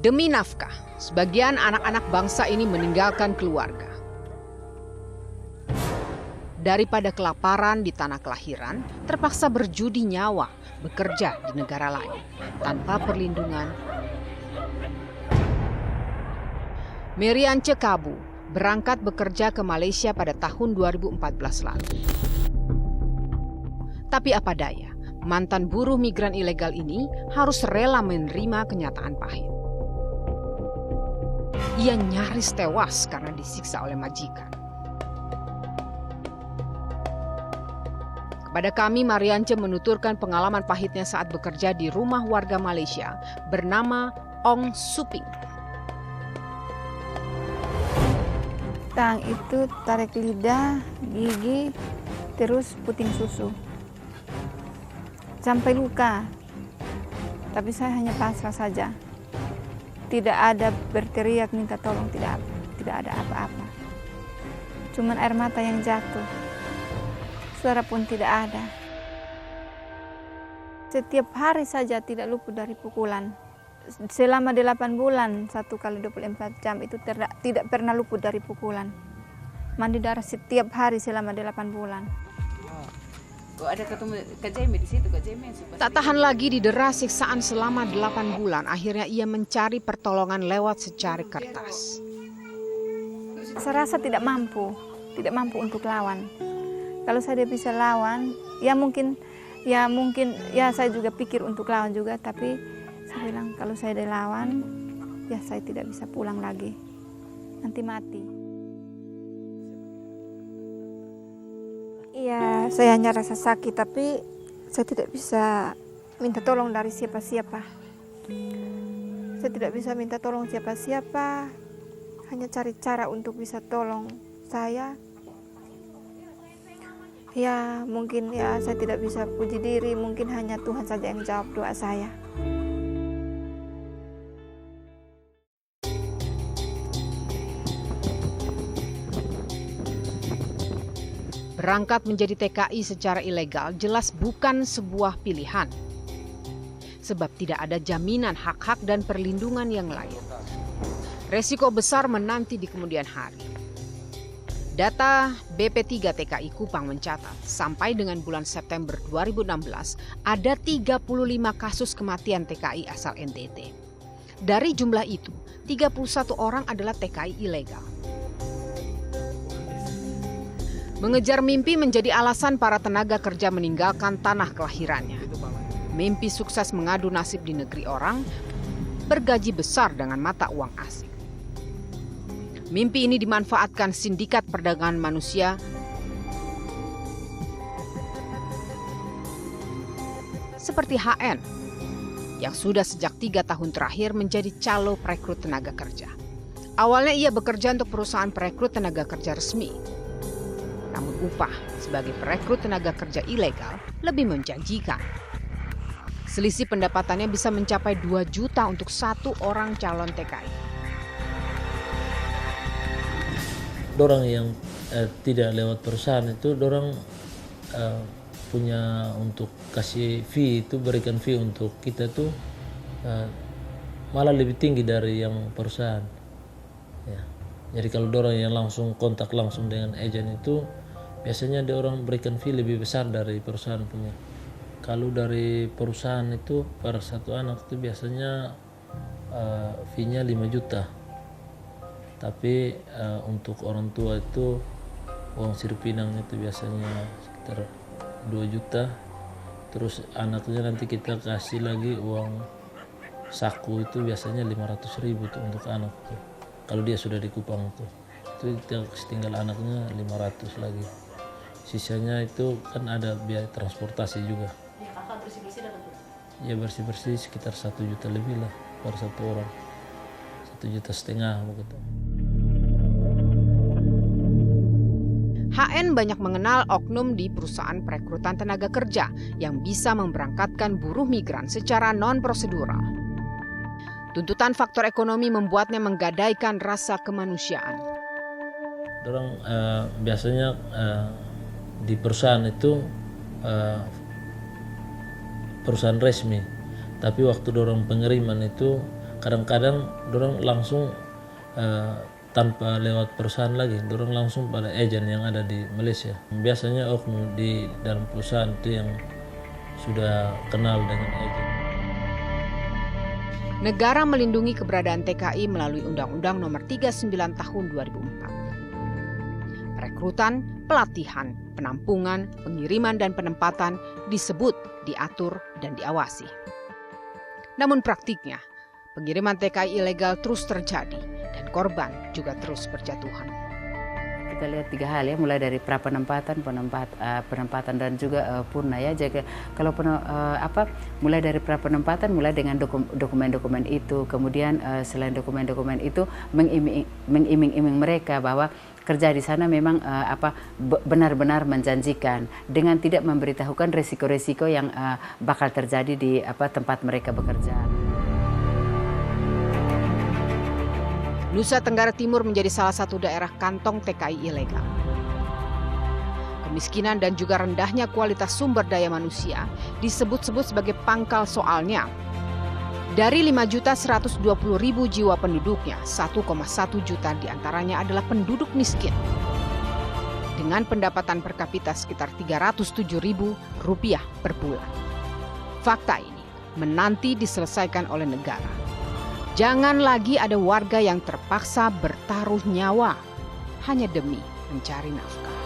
Demi nafkah, sebagian anak-anak bangsa ini meninggalkan keluarga. Daripada kelaparan di tanah kelahiran, terpaksa berjudi nyawa bekerja di negara lain tanpa perlindungan. Meriance Kabu berangkat bekerja ke Malaysia pada tahun 2014 lalu. Tapi apa daya, mantan buruh migran ilegal ini harus rela menerima kenyataan pahit. Ia nyaris tewas karena disiksa oleh majikan. Kepada kami, Mariance menuturkan pengalaman pahitnya saat bekerja di rumah warga Malaysia bernama Ong Suping. Tang itu tarik lidah, gigi, terus puting susu. Sampai luka. Tapi saya hanya pasrah saja. Tidak ada berteriak minta tolong, tidak ada apa-apa. Cuman air mata yang jatuh. Suara pun tidak ada. Setiap hari saja tidak luput dari pukulan. Selama 8 bulan, 1 kali 24 jam itu tidak pernah luput dari pukulan. Mandi darah setiap hari selama 8 bulan. Ada ketemu Kak Jeme di situ, Kak Jeme. Tak tahan lagi didera siksaan selama 8 bulan, akhirnya ia mencari pertolongan lewat secari kertas. Saya rasa tidak mampu untuk lawan. Kalau saya bisa lawan, ya mungkin saya juga pikir untuk lawan juga, tapi saya bilang kalau saya dilawan, ya saya tidak bisa pulang lagi, nanti mati. Iya, saya hanya rasa sakit, tapi saya tidak bisa minta tolong dari siapa-siapa. Saya tidak bisa minta tolong siapa-siapa, hanya cari cara untuk bisa tolong saya. Ya, mungkin ya saya tidak bisa puji diri, mungkin hanya Tuhan saja yang jawab doa saya. Berangkat menjadi TKI secara ilegal jelas bukan sebuah pilihan. Sebab tidak ada jaminan hak-hak dan perlindungan yang lain. Resiko besar menanti di kemudian hari. Data BP3 TKI Kupang mencatat, sampai dengan bulan September 2016, ada 35 kasus kematian TKI asal NTT. Dari jumlah itu, 31 orang adalah TKI ilegal. Mengejar mimpi menjadi alasan para tenaga kerja meninggalkan tanah kelahirannya. Mimpi sukses mengadu nasib di negeri orang, bergaji besar dengan mata uang asing. Mimpi ini dimanfaatkan sindikat perdagangan manusia seperti HN yang sudah sejak 3 tahun terakhir menjadi calo perekrut tenaga kerja. Awalnya ia bekerja untuk perusahaan perekrut tenaga kerja resmi. Namun upah sebagai perekrut tenaga kerja ilegal lebih menjanjikan. Selisih pendapatannya bisa mencapai 2 juta untuk 1 orang calon TKI. Dorang yang tidak lewat perusahaan itu dorang punya untuk kasih fee, itu berikan fee untuk kita tuh malah lebih tinggi dari yang perusahaan. Ya. Jadi kalau dorang yang langsung kontak langsung dengan agen itu biasanya dia orang berikan fee lebih besar dari perusahaan punya. Kalau dari perusahaan itu per 1 anak itu biasanya fee-nya 5 juta. Tapi untuk orang tua itu uang siripinang itu biasanya sekitar 2 juta. Terus anaknya nanti kita kasih lagi uang saku itu biasanya 500.000 tuh untuk anak tuh. Kalau dia sudah di Kupang tuh. Itu tinggal anaknya 500 lagi. Sisanya itu kan ada biaya transportasi juga. Ya, kakak bersih-bersih dapat tuh? Ya bersih-bersih sekitar 1 juta lebih lah per 1 orang. 1,5 juta begitu. HN banyak mengenal oknum di perusahaan perekrutan tenaga kerja yang bisa memberangkatkan buruh migran secara non-prosedural. Tuntutan faktor ekonomi membuatnya menggadaikan rasa kemanusiaan. Dorang biasanya di perusahaan itu perusahaan resmi, tapi waktu dorang pengiriman itu kadang-kadang dorang langsung tanpa lewat perusahaan lagi, dorang langsung pada agen yang ada di Malaysia. Biasanya oknum di dalam perusahaan itu yang sudah kenal dengan agen. Negara melindungi keberadaan TKI melalui Undang-Undang Nomor 39 Tahun 2004. Rekrutan, pelatihan, penampungan, pengiriman dan penempatan disebut, diatur, dan diawasi. Namun praktiknya, pengiriman TKI ilegal terus terjadi dan korban juga terus berjatuhan. Kita lihat 3 hal ya, mulai dari penempatan dan juga purna ya. Jadi kalau mulai dari penempatan, mulai dengan dokumen-dokumen itu, kemudian selain dokumen-dokumen itu mengiming-iming mereka bahwa kerja di sana memang benar-benar menjanjikan dengan tidak memberitahukan resiko-resiko yang bakal terjadi di tempat mereka bekerja. Nusa Tenggara Timur menjadi salah satu daerah kantong TKI ilegal. Kemiskinan dan juga rendahnya kualitas sumber daya manusia disebut-sebut sebagai pangkal soalnya. Dari 5.120.000 jiwa penduduknya, 1,1 juta diantaranya adalah penduduk miskin. Dengan pendapatan per kapita sekitar Rp307.000 per bulan. Fakta ini menanti diselesaikan oleh negara. Jangan lagi ada warga yang terpaksa bertaruh nyawa hanya demi mencari nafkah.